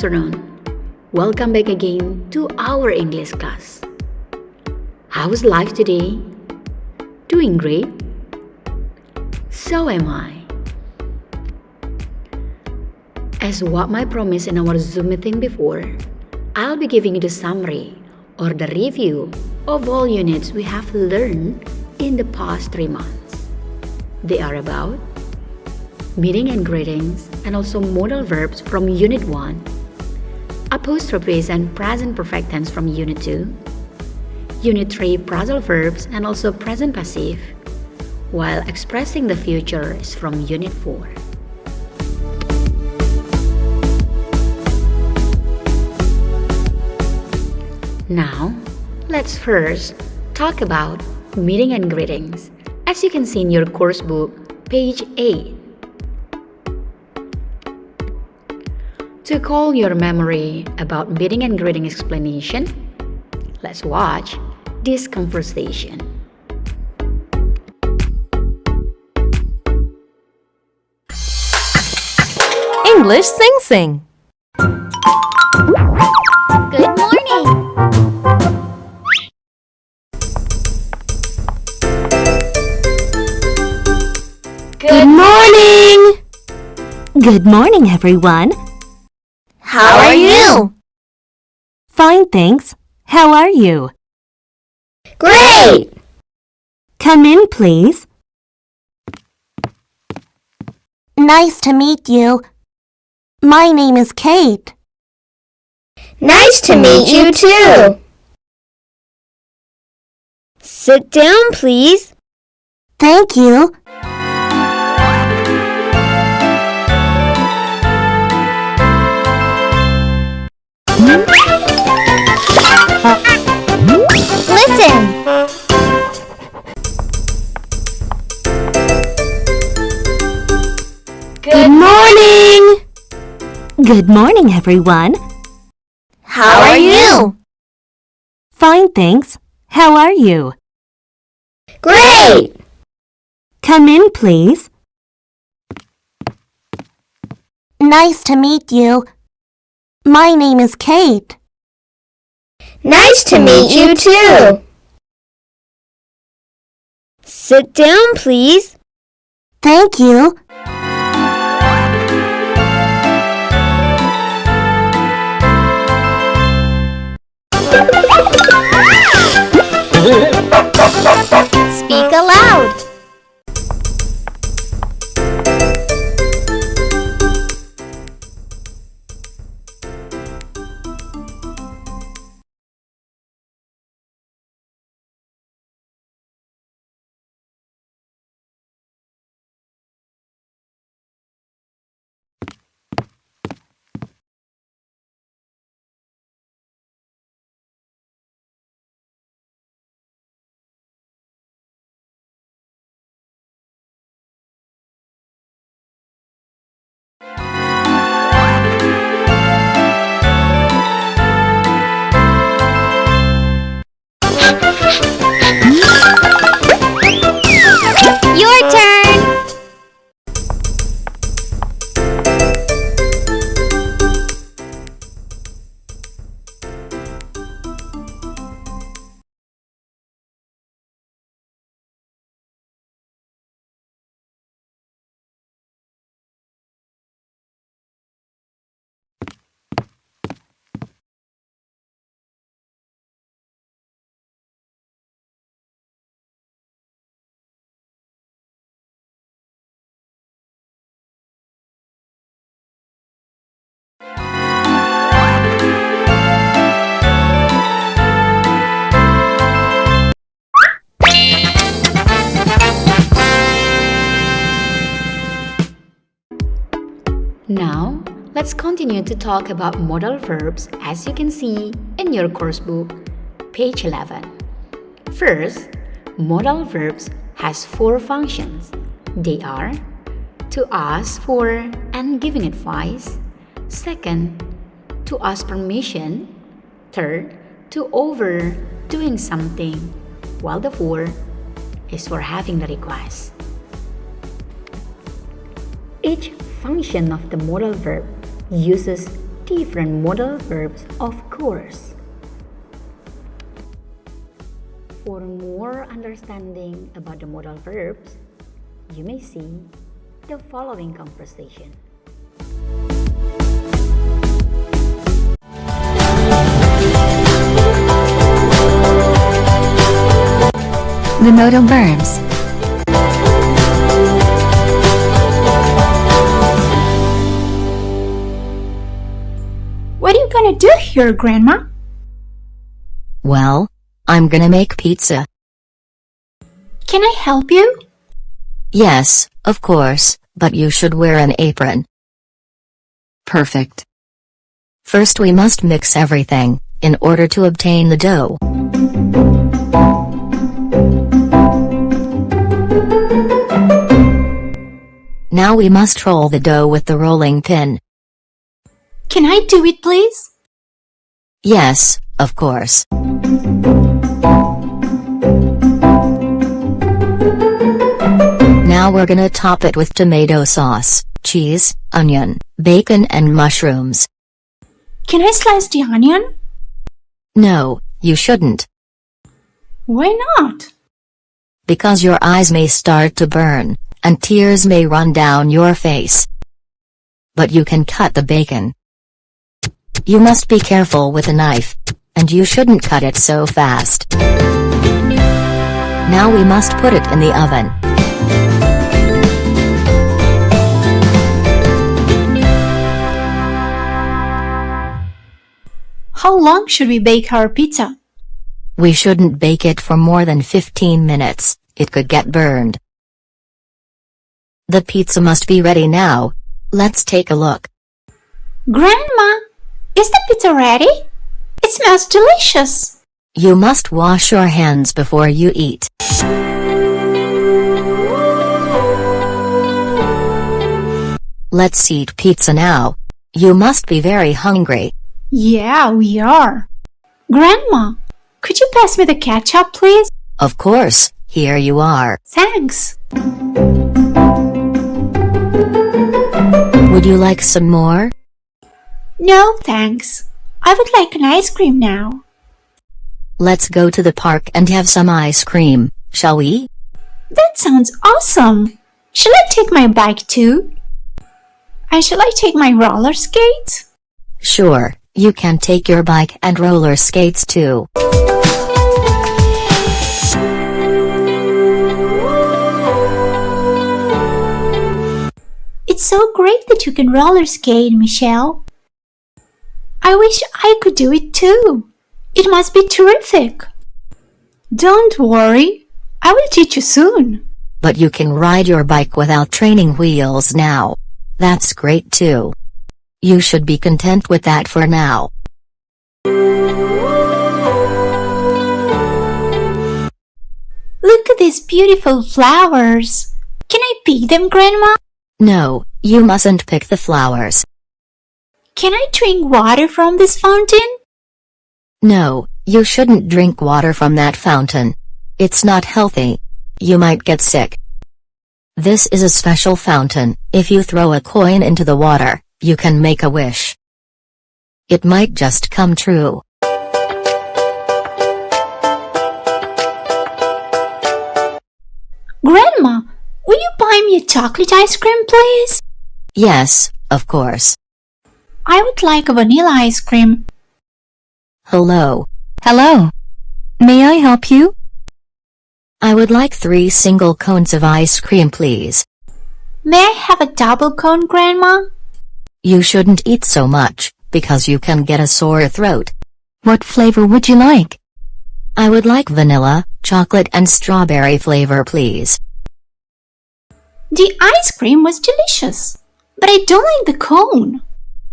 afternoon. Welcome back again to our English class. How's life today? Doing great? So am I. As what I promised in our Zoom meeting before, I'll be giving you the summary or the review of all units we have learned in the past 3 months. They are about meeting and greetings, and also modal verbs from Unit 1, apostrophes and present perfect tense from Unit 2, Unit 3 phrasal verbs and also present passive, while expressing the future is from Unit 4. Now, let's first talk about meeting and greetings, as you can see in your course book, page 8. To call your memory about meeting and greeting explanation, let's watch this conversation. English Sing. Good morning. Good morning! Good morning, everyone. How are you? Fine, thanks. How are you? Great! Come in, please. Nice to meet you. My name is Kate. Nice to meet you too. Sit down, please. Thank you. Listen. Good morning! Good morning, everyone. How are you? Fine, thanks. How are you? Great! Come in, please. Nice to meet you. My name is Kate. Nice to meet you too. Sit down, please. Thank you. Speak aloud. Your turn. Now, let's continue to talk about modal verbs as you can see in your course book, page 11. First, modal verbs has 4 functions. They are to ask for and giving advice. Second, to ask permission. Third, to overdoing something. While the 4th is for having the request. Each function of the modal verb uses different modal verbs, of course. For more understanding about the modal verbs, you may see the following conversation. The modal verbs. What are you gonna do here, Grandma? Well, I'm gonna make pizza. Can I help you? Yes, of course, but you should wear an apron. Perfect. First we must mix everything, in order to obtain the dough. Now we must roll the dough with the rolling pin. Can I do it, please? Yes, of course. Now we're gonna top it with tomato sauce, cheese, onion, bacon and mushrooms. Can I slice the onion? No, you shouldn't. Why not? Because your eyes may start to burn, and tears may run down your face. But you can cut the bacon. You must be careful with a knife, and you shouldn't cut it so fast. Now we must put it in the oven. How long should we bake our pizza? We shouldn't bake it for more than 15 minutes, it could get burned. The pizza must be ready now. Let's take a look. Grandma, is the pizza ready? It smells delicious. You must wash your hands before you eat. Let's eat pizza now. You must be very hungry. Yeah, we are. Grandma, could you pass me the ketchup, please? Of course, here you are. Thanks. Would you like some more? No, thanks. I would like an ice cream now. Let's go to the park and have some ice cream, shall we? That sounds awesome. Shall I take my bike too? And shall I take my roller skates? Sure, you can take your bike and roller skates too. It's so great that you can roller skate, Michelle. I wish I could do it too. It must be terrific. Don't worry, I will teach you soon. But you can ride your bike without training wheels now. That's great too. You should be content with that for now. Look at these beautiful flowers. Can I pick them, Grandma? No, you mustn't pick the flowers. Can I drink water from this fountain? No, you shouldn't drink water from that fountain. It's not healthy. You might get sick. This is a special fountain. If you throw a coin into the water, you can make a wish. It might just come true. Grandma, will you buy me a chocolate ice cream, please? Yes, of course. I would like a vanilla ice cream. Hello. Hello. May I help you? I would like 3 single cones of ice cream, please. May I have a double cone, Grandma? You shouldn't eat so much, because you can get a sore throat. What flavor would you like? I would like vanilla, chocolate and strawberry flavor, please. The ice cream was delicious, but I don't like the cone.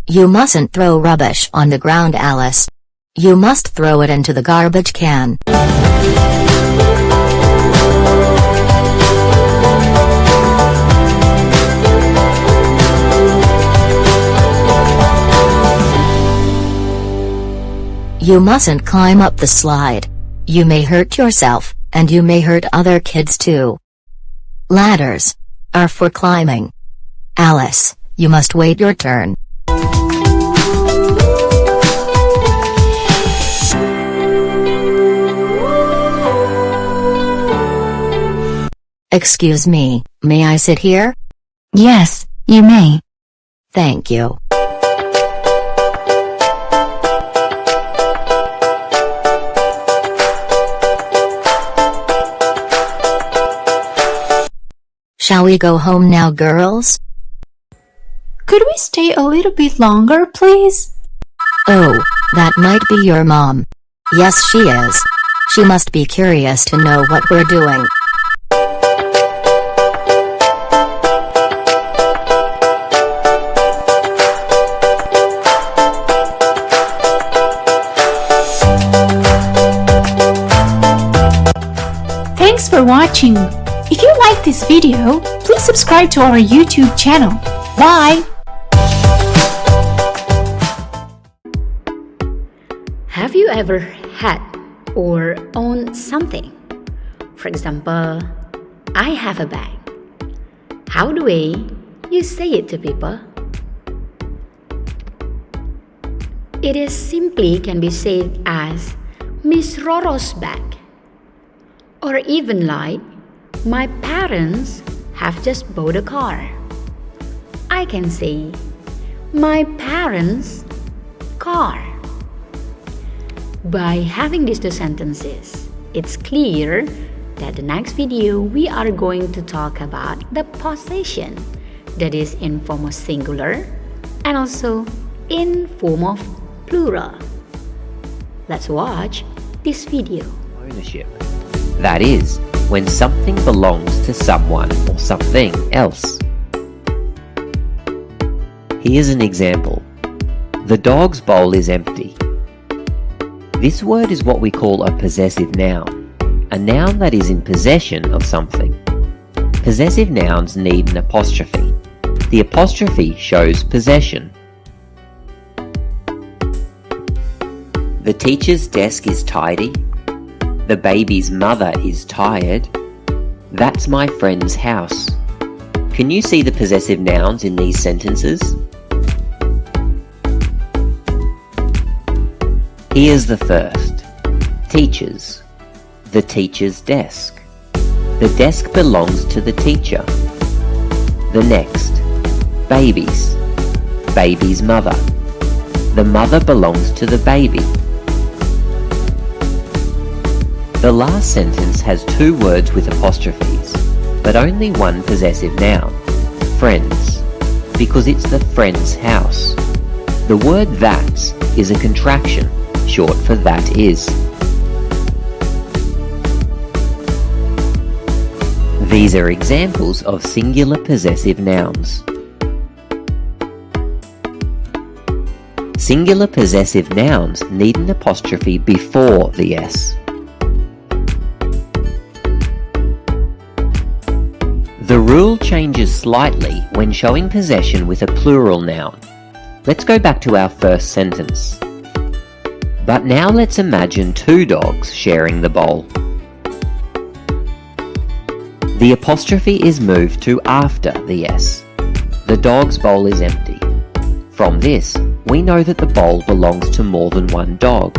You mustn't throw rubbish on the ground, Alice. You must throw it into the garbage can. You mustn't climb up the slide. You may hurt yourself, and you may hurt other kids too. Ladders are for climbing. Alice, you must wait your turn. Excuse me, may I sit here? Yes, you may. Thank you. Shall we go home now, girls? Could we stay a little bit longer, please? Oh, that might be your mom. Yes, she is. She must be curious to know what we're doing. Thanks for watching. If you like this video, please subscribe to our YouTube channel. Bye! Have you ever had or owned something? For example, I have a bag. How do you say it to people? It is simply can be said as Miss Roro's bag. Or even like, my parents have just bought a car. I can say, my parents' car. By having these two sentences, it's clear that the next video we are going to talk about the possession that is in form of singular and also in form of plural. Let's watch this video. Ownership. That is, when something belongs to someone or something else. Here's an example. The dog's bowl is empty. This word is what we call a possessive noun, a noun that is in possession of something. Possessive nouns need an apostrophe. The apostrophe shows possession. The teacher's desk is tidy. The baby's mother is tired. That's my friend's house. Can you see the possessive nouns in these sentences? Here's the first. Teachers. The teacher's desk. The desk belongs to the teacher. The next. Babies. Baby's mother. The mother belongs to the baby. The last sentence has two words with apostrophes, but only one possessive noun, friends, because it's the friend's house. The word that's is a contraction, short for that is. These are examples of singular possessive nouns. Singular possessive nouns need an apostrophe before the S. The rule changes slightly when showing possession with a plural noun. Let's go back to our first sentence. But now let's imagine two dogs sharing the bowl. The apostrophe is moved to after the S. The dog's bowl is empty. From this, we know that the bowl belongs to more than one dog.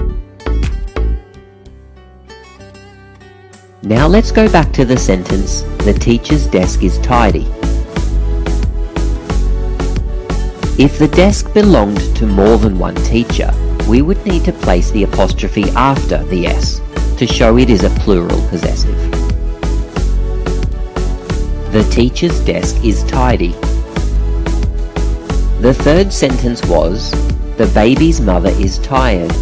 Now let's go back to the sentence, the teacher's desk is tidy. If the desk belonged to more than one teacher, we would need to place the apostrophe after the S to show it is a plural possessive. The teacher's desk is tidy. The third sentence was, the baby's mother is tired.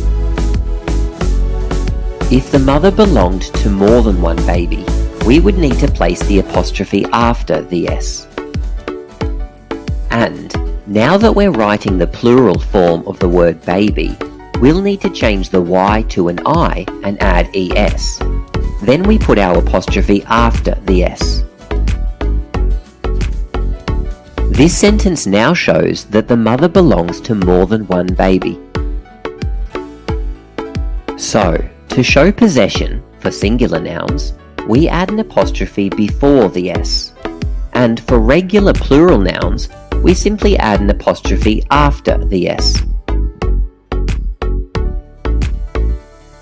If the mother belonged to more than one baby, we would need to place the apostrophe after the S. And, now that we're writing the plural form of the word baby, we'll need to change the Y to an I and add ES. Then we put our apostrophe after the S. This sentence now shows that the mother belongs to more than one baby. So, to show possession for singular nouns, we add an apostrophe before the S. And for regular plural nouns, we simply add an apostrophe after the S.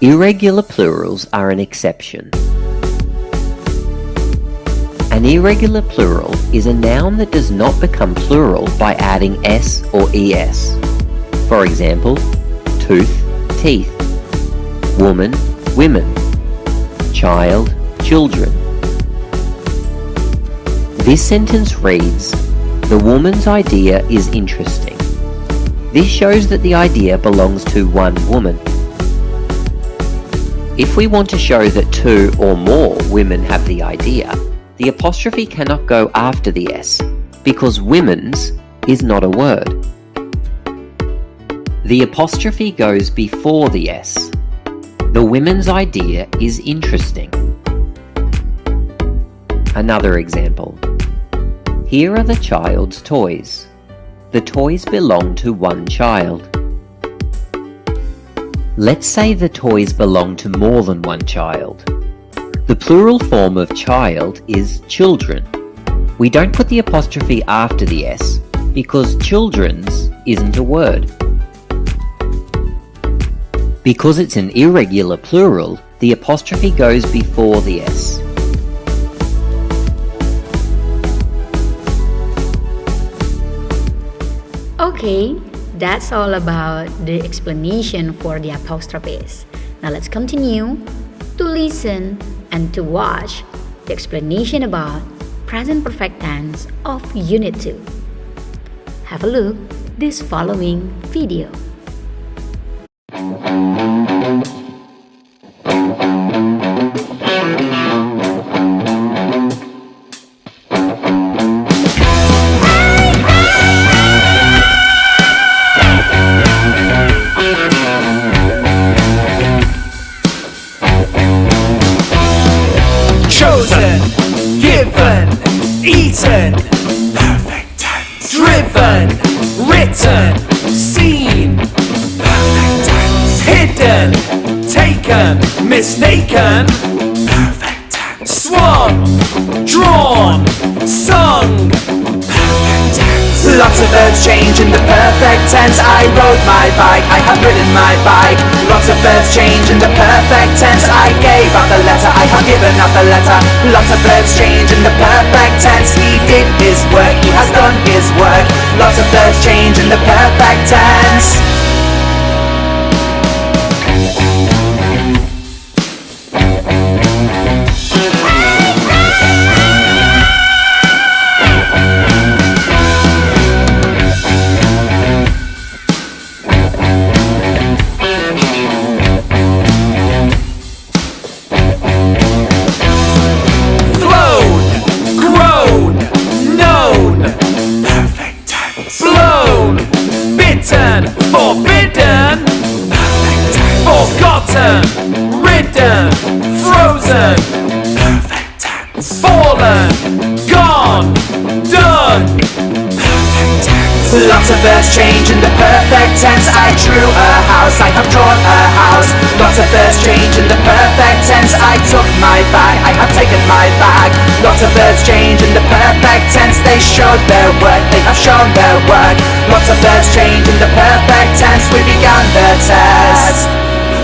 Irregular plurals are an exception. An irregular plural is a noun that does not become plural by adding s or es. For example, tooth, teeth, woman, women, child, children. This sentence reads, "The woman's idea is interesting." This shows that the idea belongs to one woman. If we want to show that two or more women have the idea, the apostrophe cannot go after the s, because women's is not a word. The apostrophe goes before the s. The women's idea is interesting. Another example. Here are the child's toys. The toys belong to one child. Let's say the toys belong to more than one child. The plural form of child is children. We don't put the apostrophe after the s because children's isn't a word. Because it's an irregular plural, the apostrophe goes before the s. Okay, that's all about the explanation for the apostrophes. Now let's continue to listen and to watch the explanation about present perfect tense of Unit 2. Have a look this following video. Chosen, given, eaten, perfect tense. Driven, written, seen, perfect tense. Hidden, taken, mistaken, perfect tense. Swung, drawn, sung, perfect tense. Lots of verbs change in the perfect tense. I rode my bike, I have ridden my bike. Lots of verbs change in the perfect tense. I gave out the letter, I have given out the letter. Lots of verbs change in the perfect tense. He did his work, he has done his work. Lots of verbs change in the perfect tense. Forbidden, perfect tense. Forgotten, ridden, frozen, perfect tense. Fallen, gone, done, perfect tense. Lots of verbs change in the perfect tense. I drew a house, I have drawn a house. Lots of verbs change in the perfect tense. I took my bag, I have taken my bag. Lots of verbs change in the perfect tense. They showed their work, they have shown their work. Lots of verbs change in the perfect tense. We began the test.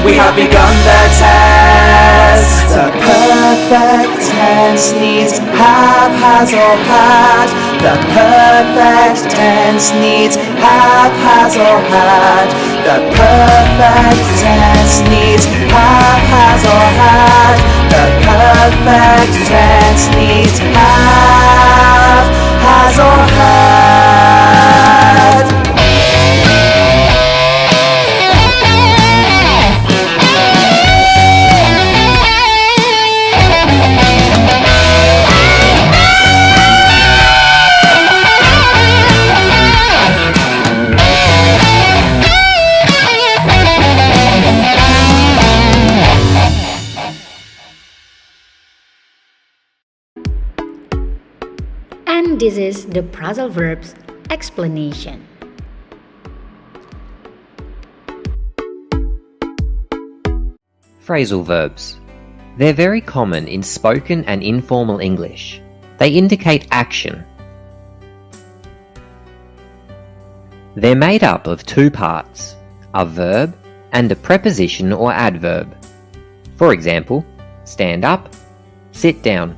We have begun the test. The perfect tense needs have, has, or had. The perfect tense needs have, has, or had. The perfect tense needs have, has, or had. The perfect tense needs have, has, or had. And this is the phrasal verbs explanation. Phrasal verbs. They're very common in spoken and informal English. They indicate action. They're made up of two parts, a verb and a preposition or adverb. For example, stand up, sit down.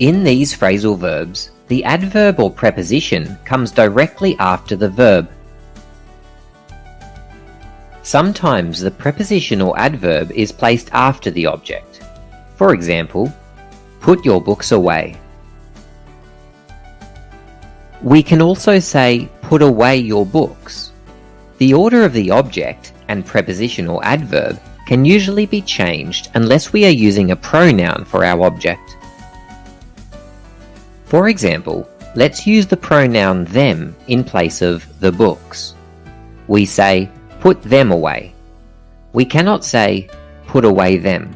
In these phrasal verbs, the adverb or preposition comes directly after the verb. Sometimes the preposition or adverb is placed after the object. For example, put your books away. We can also say, put away your books. The order of the object and preposition or adverb can usually be changed unless we are using a pronoun for our object. For example, let's use the pronoun them in place of the books. We say, put them away. We cannot say, put away them.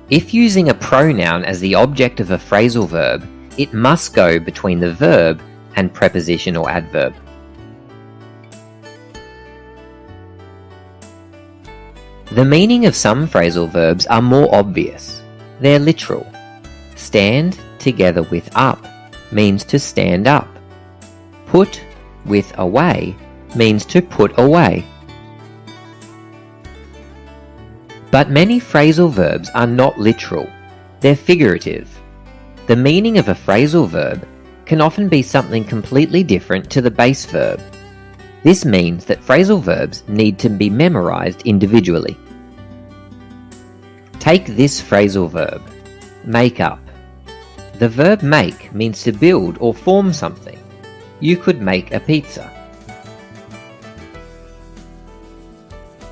If using a pronoun as the object of a phrasal verb, it must go between the verb and preposition or adverb. The meaning of some phrasal verbs are more obvious. They're literal. Stand together with up means to stand up. Put with away means to put away. But many phrasal verbs are not literal. They're figurative. The meaning of a phrasal verb can often be something completely different to the base verb. This means that phrasal verbs need to be memorized individually. Take this phrasal verb, make up. The verb make means to build or form something. You could make a pizza.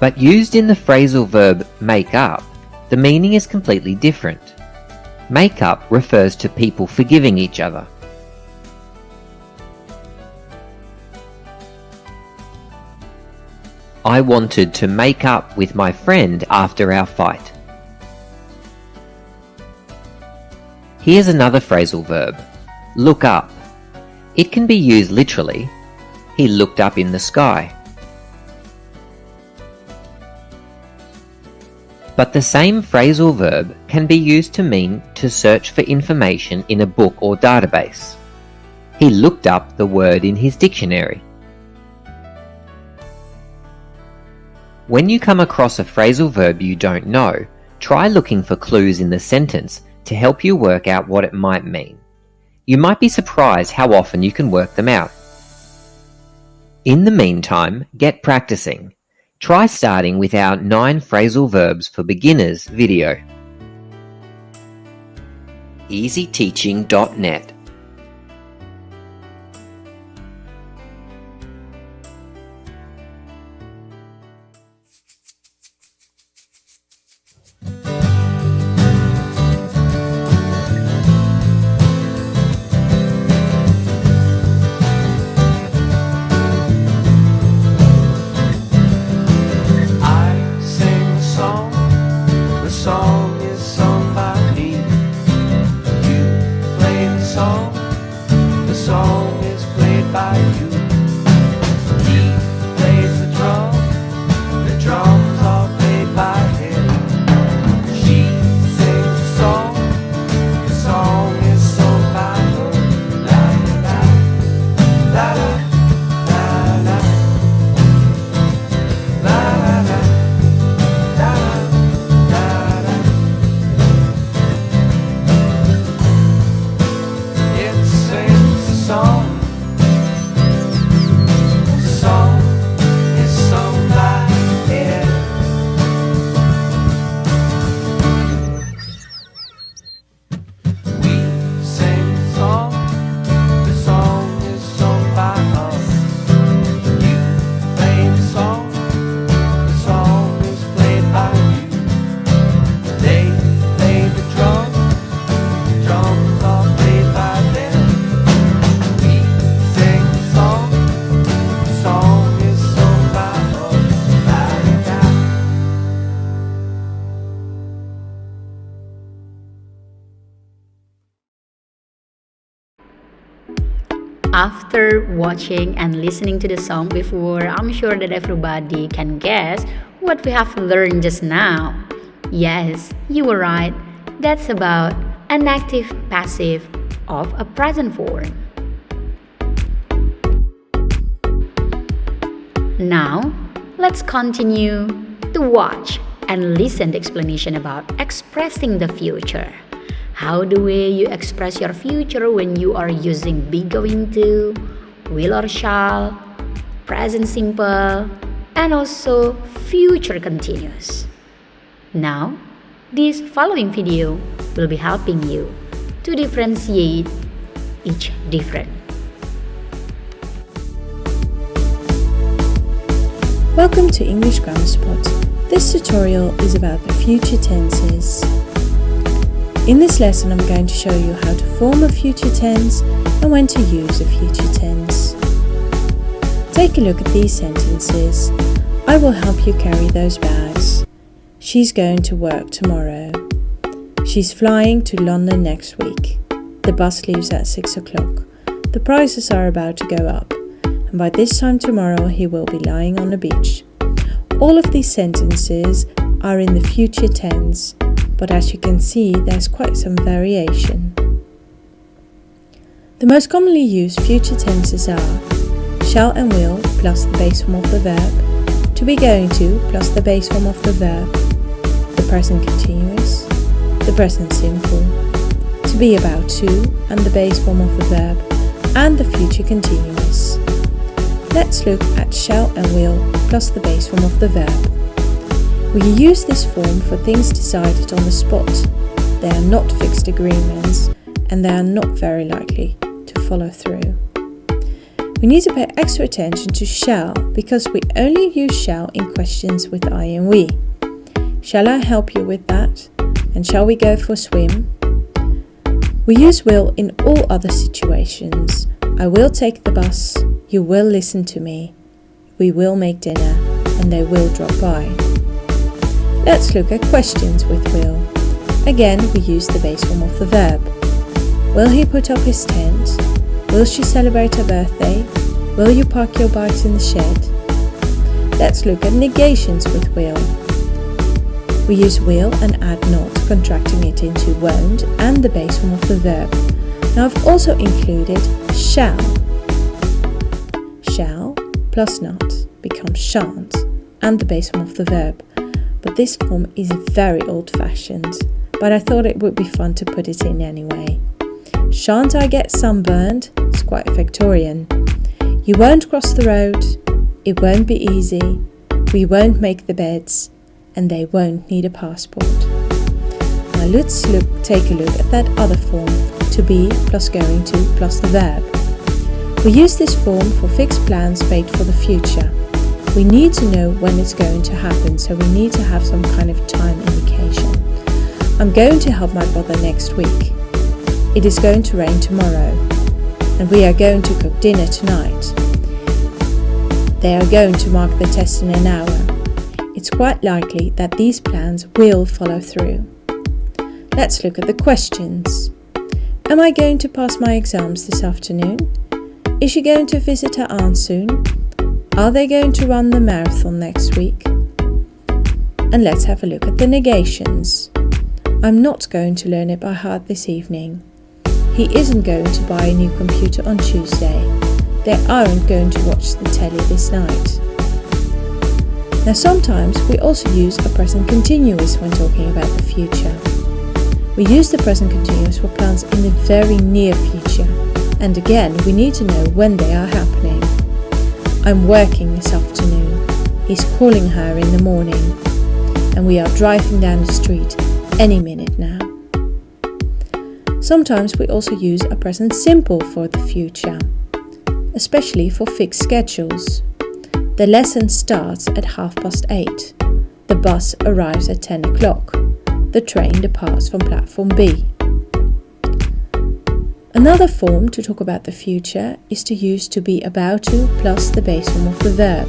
But used in the phrasal verb make up, the meaning is completely different. Make up refers to people forgiving each other. I wanted to make up with my friend after our fight. Here's another phrasal verb, look up. It can be used literally. He looked up in the sky. But the same phrasal verb can be used to mean to search for information in a book or database. He looked up the word in his dictionary. When you come across a phrasal verb you don't know, try looking for clues in the sentence to help you work out what it might mean. You might be surprised how often you can work them out. In the meantime, get practicing. Try starting with our 9 phrasal verbs for beginners video. easyteaching.net After watching and listening to the song before, I'm sure that everybody can guess what we have learned just now. Yes, you were right. That's about an active passive of a present form. Now, let's continue to watch and listen to explanation about expressing the future. How the way you express your future when you are using be going to, will or shall, present simple, and also future continuous. Now, this following video will be helping you to differentiate each different. Welcome to English Grammar Spot. This tutorial is about the future tenses. In this lesson, I'm going to show you how to form a future tense and when to use a future tense. Take a look at these sentences. I will help you carry those bags. She's going to work tomorrow. She's flying to London next week. The bus leaves at 6 o'clock. The prices are about to go up, and by this time tomorrow he will be lying on the beach. All of these sentences are in the future tense, but as you can see, there's quite some variation. The most commonly used future tenses are shall and will plus the base form of the verb, to be going to plus the base form of the verb, the present continuous, the present simple, to be about to and the base form of the verb, and the future continuous. Let's look at shall and will plus the base form of the verb. We use this form for things decided on the spot. They are not fixed agreements and they are not very likely to follow through. We need to pay extra attention to shall because we only use shall in questions with I and we. Shall I help you with that? And shall we go for a swim? We use will in all other situations. I will take the bus, you will listen to me, we will make dinner, and they will drop by. Let's look at questions with will. Again, we use the base form of the verb. Will he put up his tent? Will she celebrate her birthday? Will you park your bikes in the shed? Let's look at negations with will. We use will and add not, contracting it into won't and the base form of the verb. Now I've also included shall. Shall plus not becomes shan't and the base form of the verb. But this form is very old-fashioned, but I thought it would be fun to put it in anyway. Shan't I get sunburned? It's quite Victorian. You won't cross the road. It won't be easy. We won't make the beds. And they won't need a passport. Now let's take a look at that other form, to be plus going to plus the verb. We use this form for fixed plans made for the future. We need to know when it's going to happen, so we need to have some kind of time indication. I'm going to help my brother next week. It is going to rain tomorrow, and we are going to cook dinner tonight. They are going to mark the test in an hour. It's quite likely that these plans will follow through. Let's look at the questions. Am I going to pass my exams this afternoon? Is she going to visit her aunt soon? Are they going to run the marathon next week? And let's have a look at the negations. I'm not going to learn it by heart this evening. He isn't going to buy a new computer on Tuesday. They aren't going to watch the telly this night. Now sometimes we also use a present continuous when talking about the future. We use the present continuous for plans in the very near future, and again we need to know when they are happening. I'm working this afternoon. He's calling her in the morning, and we are driving down the street any minute now. Sometimes we also use a present simple for the future, especially for fixed schedules. The lesson starts at 8:30. The bus arrives at 10 o'clock. The train departs from platform B. Another form to talk about the future is to use to be about to plus the base form of the verb.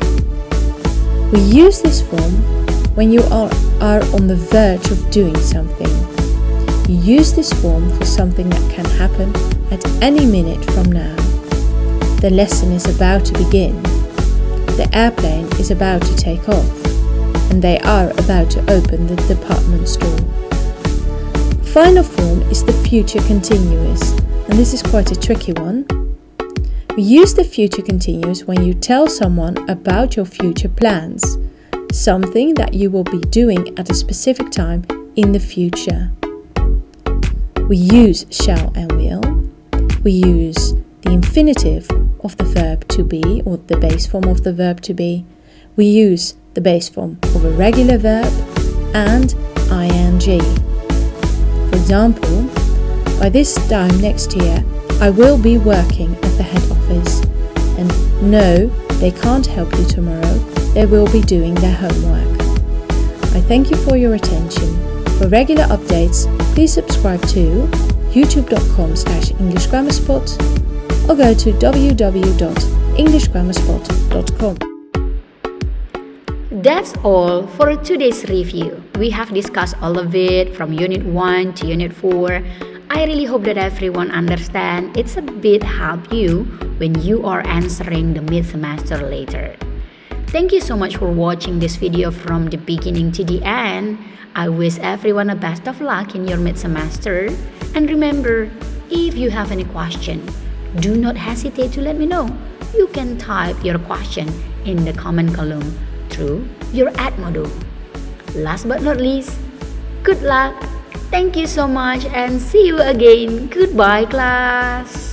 We use this form when you are on the verge of doing something. You use this form for something that can happen at any minute from now. The lesson is about to begin. The airplane is about to take off, and they are about to open the department store. Final form is the future continuous, and this is quite a tricky one. We use the future continuous when you tell someone about your future plans. something that you will be doing at a specific time in the future. We use shall and will. We use the infinitive of the verb to be, or the base form of the verb to be. We use the base form of a regular verb and ing. For example, by this time next year, I will be working at the head office. And no, they can't help you tomorrow. They will be doing their homework. I thank you for your attention. For regular updates, please subscribe to youtube.com/EnglishGrammarSpot or go to www.englishgrammarspot.com. That's all for today's review. We have discussed all of it from Unit 1 to Unit 4. I really hope that everyone understands it's a bit help you when you are answering the mid-semester later. Thank you so much for watching this video from the beginning to the end. I wish everyone the best of luck in your mid-semester. And remember, if you have any question, do not hesitate to let me know. You can type your question in the comment column through your @ module. Last but not least, good luck. Thank you so much and see you again. Goodbye, class.